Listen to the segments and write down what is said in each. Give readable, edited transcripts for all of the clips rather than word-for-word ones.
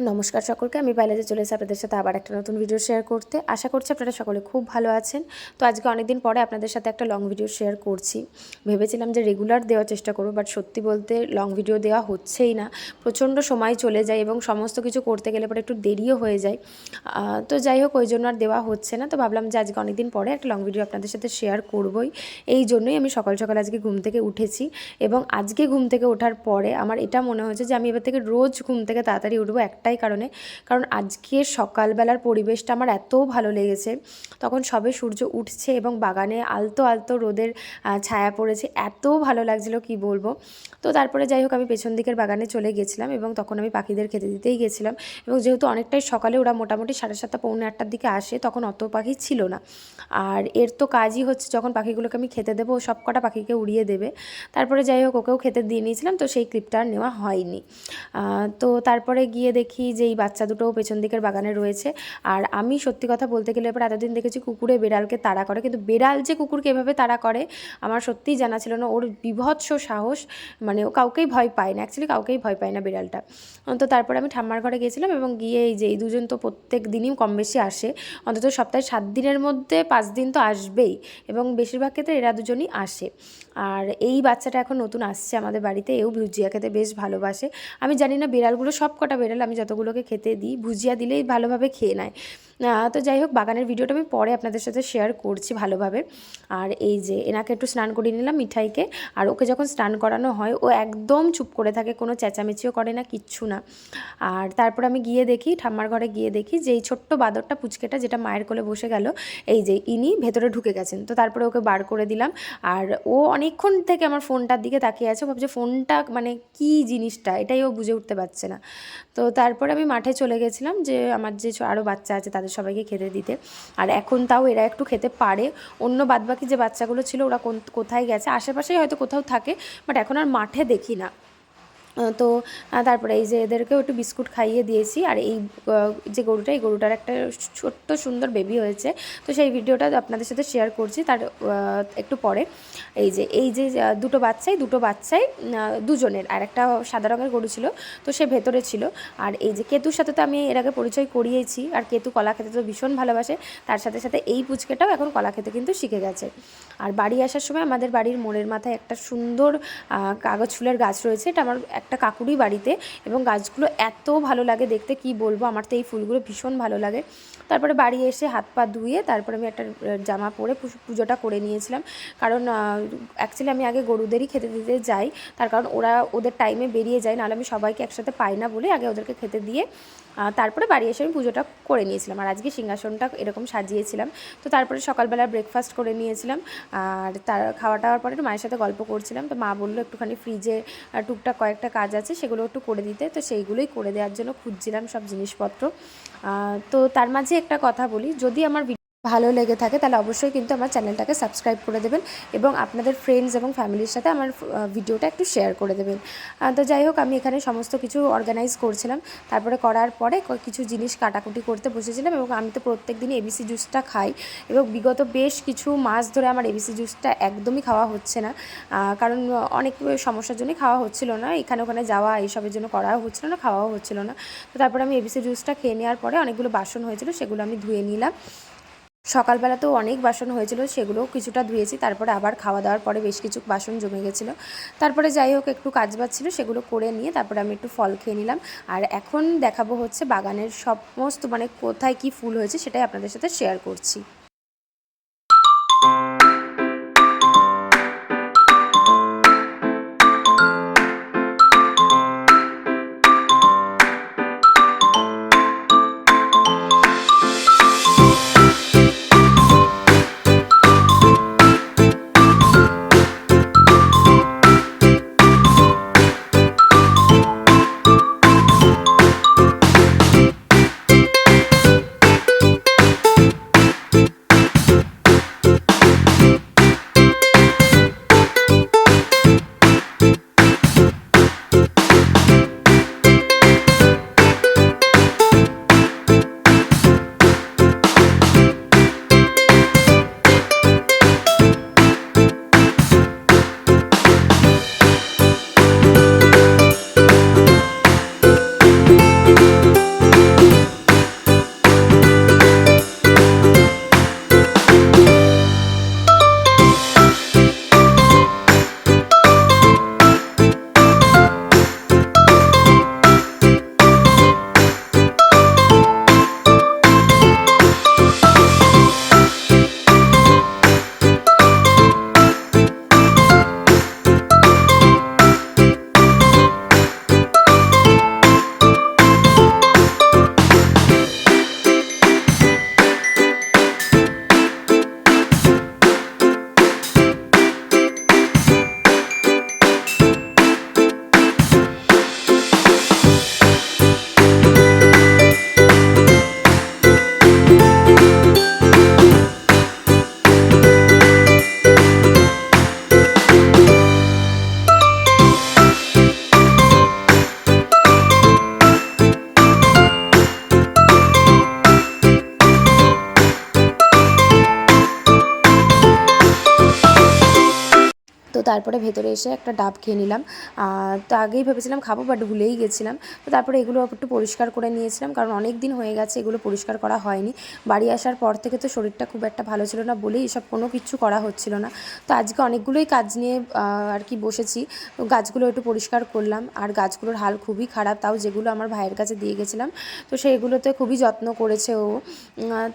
নমস্কার সকলকে, আমি বাইলাতে চলে এসেছি আপনাদের সাথে আবার একটা নতুন ভিডিও শেয়ার করতে। আশা করছি আপনারা সকলে খুব ভালো আছেন। তো আজকে অনেকদিন পরে আপনাদের সাথে একটা লং ভিডিও শেয়ার করছি। ভেবেছিলাম যে রেগুলার দেওয়ার চেষ্টা করব, বাট সত্যি বলতে লং ভিডিও দেওয়া হচ্ছেই না। প্রচণ্ড সময় চলে যায় এবং সমস্ত কিছু করতে গেলে পরে একটু দেরিও হয়ে যায়। তো যাই হোক, ওই জন্য আর দেওয়া হচ্ছে না। তো ভাবলাম যে আজকে অনেকদিন পরে একটা লং ভিডিও আপনাদের সাথে শেয়ার করবই। এই জন্যই আমি সকাল সকাল আজকে ঘুম থেকে উঠেছি এবং আজকে ঘুম থেকে ওঠার পরে আমার এটা মনে হয়েছে যে আমি এবার থেকে রোজ ঘুম থেকে তাড়াতাড়ি উঠবো, একটাই কারণ আজকের সকালবেলার পরিবেশটা আমার এত ভালো লেগেছে। তখন সবে সূর্য উঠছে এবং বাগানে আলতো আলতো রোদের ছায়া পড়েছে, এত ভালো লাগছিল কি বলবো। তো তারপরে যাই হোক, আমি পেছন দিকের বাগানে চলে গেছিলাম এবং তখন আমি পাখিদের খেতে দিতেই গেছিলাম। এবং যেহেতু অনেকটাই সকালে, ওরা মোটামুটি 7:30 পৌনে 8টার দিকে আসে, তখন অত পাখি ছিল না। আর এর তো কাজই হচ্ছে যখন পাখিগুলোকে আমি খেতে দেবো, সব কটা পাখিকে উড়িয়ে দেবে। তারপরে যাই হোক, ওকেও খেতে দিয়ে নিয়েছিলাম, তো সেই ক্লিপটা আর নেওয়া হয়নি। তো তারপরে গিয়ে দেখি যে এই বাচ্চা দুটোও পেছন দিকের বাগানে রয়েছে। আর আমি সত্যি কথা বলতে গেলে এবার এতদিন দেখেছি কুকুরে বেড়ালকে তাড়া করে, কিন্তু বেড়াল যে কুকুরকে এভাবে তাড়া করে আমার সত্যিই জানা ছিল না। ওর বিভৎস সাহস, মানে ও কাউকেই ভয় পায় না, অ্যাকচুয়ালি কাউকেই ভয় পায় না বিড়ালটা। তো তারপরে আমি ঠাম্মার ঘরে গিয়েছিলাম এবং গিয়ে এই যে এই দুজন তো প্রত্যেক দিনই কম বেশি আসে, অন্তত সপ্তাহে 7 দিনের মধ্যে 5 দিন তো আসবেই এবং বেশিরভাগ ক্ষেত্রে এরা দুজনই আসে। আর এই বাচ্চাটা এখন নতুন আসছে আমাদের বাড়িতে, এও ভুজিয়া খেতে বেশ ভালোবাসে। আমি জানি না বিড়ালগুলো, সব কটা বিড়াল আমি যতগুলোকে খেতে দিই ভুজিয়া দিলেই ভালোভাবে খেয়ে নেয়। তো যাই হোক, বাগানের ভিডিওটা আমি পরে আপনাদের সাথে শেয়ার করছি ভালোভাবে। আর এই যে এনাকে একটু স্নান করিয়ে নিলাম মিঠাইকে। আর ওকে যখন স্নান করানো হয় ও একদম চুপ করে থাকে, কোনো চেঁচামেচিও করে না, কিচ্ছু না। আর তারপর আমি গিয়ে দেখি, ঠাম্মার ঘরে গিয়ে দেখি যে এই ছোট্ট বাদরটা পুচকেটা যেটা মায়ের কোলে বসে গেল, এই যে ইনি ভেতরে ঢুকে গেছেন। তো তারপরে ওকে বার করে দিলাম। আর ও অনেকক্ষণ থেকে আমার ফোনটার দিকে তাকিয়ে আছে, ভাবছে ফোনটা মানে কী জিনিসটা, এটাই ও বুঝে উঠতে পারছে না। তো তারপরে আমি মাঠে চলে গেছিলাম যে আমার যে আরও বাচ্চা আছে তাদের সবাইকে খেতে দিতে। আর এখন তাও এরা একটু খেতে পারে। অন্য বাদবাকি যে বাচ্চাগুলো ছিল ওরা কোথায় গেছে, আশেপাশেই হয়তো কোথাও থাকে, বাট এখন আর মাঠে দেখি না। তো তারপরে এই যে এদেরকেও একটু বিস্কুট খাইয়ে দিয়েছি। আর এই যে গরুটা, এই গরুটার একটা ছোট্ট সুন্দর বেবি হয়েছে, তো সেই ভিডিওটা আপনাদের সাথে শেয়ার করছি তার একটু পরে। এই যে দুটো বাচ্চাই দুজনের, আর একটা সাদা রঙের গরু ছিল, তো সে ভেতরে ছিল। আর এই যে কেতুর সাথে তো আমি এর আগে পরিচয় করিয়েছি, আর কেতু কলা খেতে তো ভীষণ ভালোবাসে। তার সাথে সাথে এই পুচকেটাও এখন কলা খেতে কিন্তু শিখে গেছে। আর বাড়ি আসার সময় আমাদের বাড়ির মোড়ের মাথায় একটা সুন্দর কাগজ ফুলের গাছ রয়েছে, এটা আমার একটা কাকুরই বাড়িতে, এবং গাছগুলো এত ভালো লাগে দেখতে কি বলবো, আমার তো এই ফুলগুলো ভীষণ ভালো লাগে। তারপরে বাড়ি এসে হাত পা ধুয়ে তারপরে আমি একটা জামা পরে পুজোটা করে নিয়েছিলাম। কারণ অ্যাকচুয়ালি আমি আগে গরুদেরই খেতে দিতে যাই, তার কারণ ওরা ওদের টাইমে বেরিয়ে যায়, নাহলে আমি সবাইকে একসাথে পাই না বলে আগে ওদেরকে খেতে দিয়ে তারপরে বাড়ি এসে আমি পুজোটা করে নিয়েছিলাম। আর আজকে সিংহাসনটা এরকম সাজিয়েছিলাম। তো তারপরে সকালবেলা ব্রেকফাস্ট করে নিয়েছিলাম। আর তার খাওয়া টাওয়ার পরে একটু মায়ের সাথে গল্প করছিলাম। তো মা বললো একটুখানি ফ্রিজে টুকটাক কয়েকটা কাজ আছে, সেগুলো একটু করে দিতে, তো সেইগুলোই করে দেওয়ার জন্য খুঁজছিলাম সব জিনিসপত্র। তো তার মাঝে একটা কথা বলি, যদি আমার ভালো লেগে থাকে তাহলে অবশ্যই কিন্তু আমার চ্যানেলটাকে সাবস্ক্রাইব করে দেবেন এবং আপনাদের ফ্রেন্ডস এবং ফ্যামিলির সাথে আমার ভিডিওটা একটু শেয়ার করে দেবেন। তো যাই হোক, আমি এখানে সমস্ত কিছু অর্গানাইজ করছিলাম। তারপরে করার পরে কিছু জিনিস কাটাকুটি করতে বসেছিলাম। এবং আমি তো প্রত্যেক দিনই এবিসি জুসটা খাই, এবং বিগত বেশ কিছু মাস ধরে আমার এবিসি জুসটা একদমই খাওয়া হচ্ছে না, কারণ অনেক সমস্যার জন্যই খাওয়া হচ্ছিল না, এখানে ওখানে যাওয়া এইসবের জন্য করাও হচ্ছিল না, খাওয়াও হচ্ছিল না। তো তারপরে আমি এবিসি জুসটা খেয়ে নেওয়ার পরে অনেকগুলো বাসন হয়েছিল, সেগুলো আমি ধুয়ে নিলাম। সকালবেলাতেও অনেক বাসন হয়েছিল, সেগুলোও কিছুটা ধুয়েছি। তারপরে আবার খাওয়া দাওয়ার পরে বেশ কিছু বাসন জমে গেছিলো। তারপরে যাই হোক, একটু কাজ বাজ ছিল, সেগুলো করে নিয়ে তারপরে আমি একটু ফল খেয়ে নিলাম। আর এখন দেখাবো হচ্ছে বাগানের সমস্ত মানে কোথায় কি ফুল হয়েছে সেটাই আপনাদের সাথে শেয়ার করছি। তারপরে ভেতরে এসে একটা ডাব খেয়ে নিলাম। তো আগেই ভেবেছিলাম খাবো, বাট ভুলেই গেছিলাম। তো তারপরে এগুলো একটু পরিষ্কার করে নিয়েছিলাম, কারণ অনেক দিন হয়ে গেছে এগুলো পরিষ্কার করা হয়নি। বাড়ি আসার পর থেকে তো শরীরটা খুব একটা ভালো ছিল না বলেই এসব কোনো কিছু করা হচ্ছিল না। তো আজকে অনেকগুলোই কাজ নিয়ে আর কি বসেছি। তো গাছগুলো একটু পরিষ্কার করলাম, আর গাছগুলোর হাল খুবই খারাপ, তাও যেগুলো আমার ভাইয়ের কাছে দিয়ে গেছিলাম তো সেইগুলোতে খুবই যত্ন করেছে ও।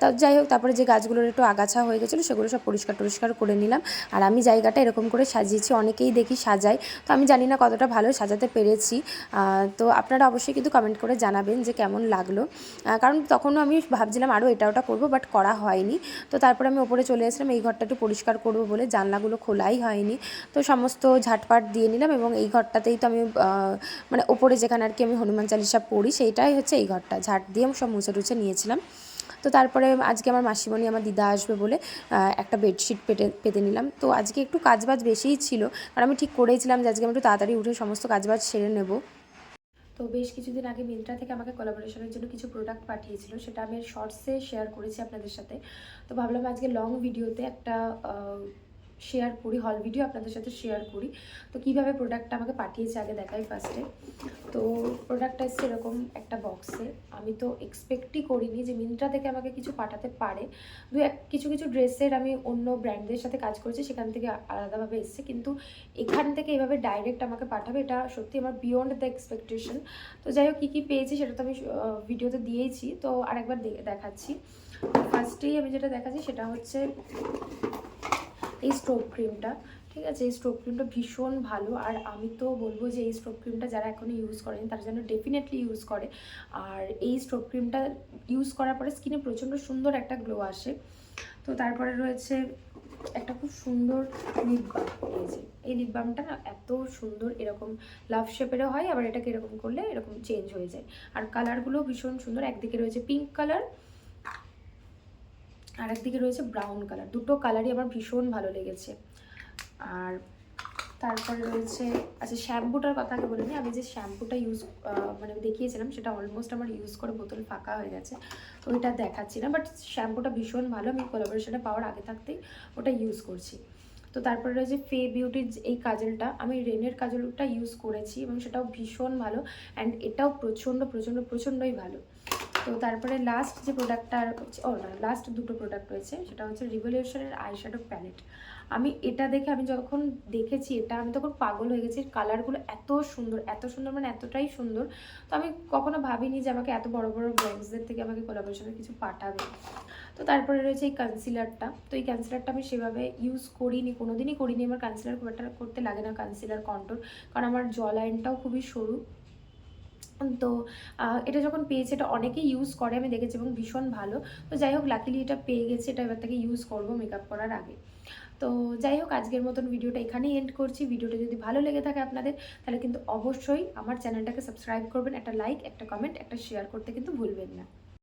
তা যাই হোক, তারপরে যে গাছগুলোর একটু আগাছা হয়ে গেছিলো সেগুলো সব পরিষ্কার করে নিলাম। আর আমি জায়গাটা এরকম করে সাজিয়েছি, অনেকেই দেখি সাজায়, তো আমি জানি না কতটা ভালো সাজাতে পেরেছি। তো আপনারা অবশ্যই কিন্তু কমেন্ট করে জানাবেন যে কেমন লাগলো, কারণ তখনও আমি ভাবছিলাম আরও এটা ওটা করবো, বাট করা হয়নি। তো তারপরে আমি ওপরে চলে এসেছিলাম এই ঘরটা একটু পরিষ্কার করবো বলে, জানলাগুলো খোলাই হয়নি, তো সমস্ত ঝাটপাট দিয়ে নিলাম। এবং এই ঘরটাতেই তো আমি মানে ওপরে যেখানে আর কি আমি হনুমান চালিসা পড়ি সেইটাই হচ্ছে এই ঘরটা, ঝাট দিয়ে সব মুছে টুছে নিয়েছিলাম। তো তারপরে আজকে আমার মাসিমণি আমার দিদা আসবে বলে একটা বেডশিট পেতে নিলাম। তো আজকে একটু কাজবাজ বেশিই ছিল, কারণ আমি ঠিক করেইছিলাম যে আজকে আমি একটু তাড়াতাড়ি উঠে সমস্ত কাজবাজ সেরে নেব। তো বেশ কিছুদিন আগে মিন্ত্রা থেকে আমাকে কোলাবোরেশনের জন্য কিছু প্রোডাক্ট পাঠিয়েছিল, সেটা আমি শর্টসে শেয়ার করেছি আপনাদের সাথে। তো ভাবলাম আজকে লং ভিডিওতে একটা শেয়ার করি, হল ভিডিও আপনাদের সাথে শেয়ার করি। তো কীভাবে প্রোডাক্টটা আমাকে পাঠিয়েছে আগে দেখাই ফার্স্টে। তো প্রোডাক্টটা এসছে এরকম একটা বক্সে। আমি তো এক্সপেক্টই করিনি যে মিন্ত্রা থেকে আমাকে কিছু পাঠাতে পারে। কিছু কিছু ড্রেসের আমি অন্য ব্র্যান্ডদের সাথে কাজ করেছি, সেখান থেকে আলাদাভাবে এসছে, কিন্তু এখান থেকে এভাবে ডাইরেক্ট আমাকে পাঠাবে এটা সত্যি আমার বিয়ন্ড দ্য এক্সপেকটেশন। তো যাই হোক, কী কী পেয়েছি সেটা তো আমি ভিডিওতে দিয়েইছি, তো আরেকবার দেখাচ্ছি। ফার্স্টেই আমি যেটা দেখাচ্ছি সেটা হচ্ছে এই স্ট্রোক ক্রিমটা। ঠিক আছে, এই স্ট্রোক ক্রিমটা ভীষণ ভালো, আর আমি তো বলবো যে এই স্ট্রোক ক্রিমটা যারা এখনও ইউজ করেনি তারা যেন ডেফিনেটলি ইউজ করে। আর এই স্ট্রোক ক্রিমটা ইউজ করার পরে স্কিনে প্রচণ্ড সুন্দর একটা গ্লো আসে। তো তারপরে রয়েছে একটা খুব সুন্দর লিপ বাম। এই লিপ বামটা না এত সুন্দর, এরকম লাভ শেপেরও হয়, আবার এটাকে এরকম করলে এরকম চেঞ্জ হয়ে যায়। আর কালারগুলো ভীষণ সুন্দর, একদিকে রয়েছে পিঙ্ক কালার আর একদিকে রয়েছে ব্রাউন কালার, দুটো কালারই আমার ভীষণ ভালো লেগেছে। আর তারপরে রয়েছে, আচ্ছা শ্যাম্পুটার কথা আগে বলিনি, আমি যে শ্যাম্পুটা মানে দেখিয়েছিলাম সেটা অলমোস্ট আমার ইউজ করে বোতল ফাঁকা হয়ে গেছে, তো ওইটা দেখাচ্ছি না, বাট শ্যাম্পুটা ভীষণ ভালো, আমি কোলাবোরেশনে পাওয়ার আগে থাকতেই ওটা ইউজ করছি। তো তারপরে রয়েছে ফে বিউটির এই কাজলটা, আমি রেনের কাজলটা ইউজ করেছি এবং সেটাও ভীষণ ভালো, অ্যান্ড এটাও প্রচণ্ডই ভালো। তো তারপরে লাস্ট যে প্রোডাক্টটা লাস্ট দুটো প্রোডাক্ট রয়েছে সেটা হচ্ছে রিভলিউশনের আইশ্যাডো প্যালেট। আমি এটা দেখে, আমি যখন দেখেছি এটা আমি তখন পাগল হয়ে গেছি। কালারগুলো এত সুন্দর মানে এতটাই সুন্দর। তো আমি কখনো ভাবিনি যে আমাকে এত বড় বড় ব্র্যান্ডসদের থেকে আমাকে কোলাবোরেশনের কিছু পাঠাবে। তো তারপরে রয়েছে এই কনসিলারটা। তো এই কনসিলারটা আমি সেভাবে ইউজ করিনি, কোনোদিনই করিনি। আমার কনসিলার খুব একটা করতে লাগে না, কনসিলার কন্ট্রোল, কারণ আমার জ লাইনটাও খুবই সরু। তো এটা যখন পেয়েছে, এটা অনেকেই ইউজ করে আমি দেখেছি এবং ভীষণ ভালো। তো যাই হোক, লাকিলি এটা পেয়ে গেছে, এটা এবার থেকে ইউজ করবো মেকআপ করার আগে। তো যাই হোক, আজকের মতন ভিডিওটা এখানেই এন্ড করছি। ভিডিওটা যদি ভালো লেগে থাকে আপনাদের, তাহলে কিন্তু অবশ্যই আমার চ্যানেলটাকে সাবস্ক্রাইব করবেন, একটা লাইক, একটা কমেন্ট, একটা শেয়ার করতে কিন্তু ভুলবেন না।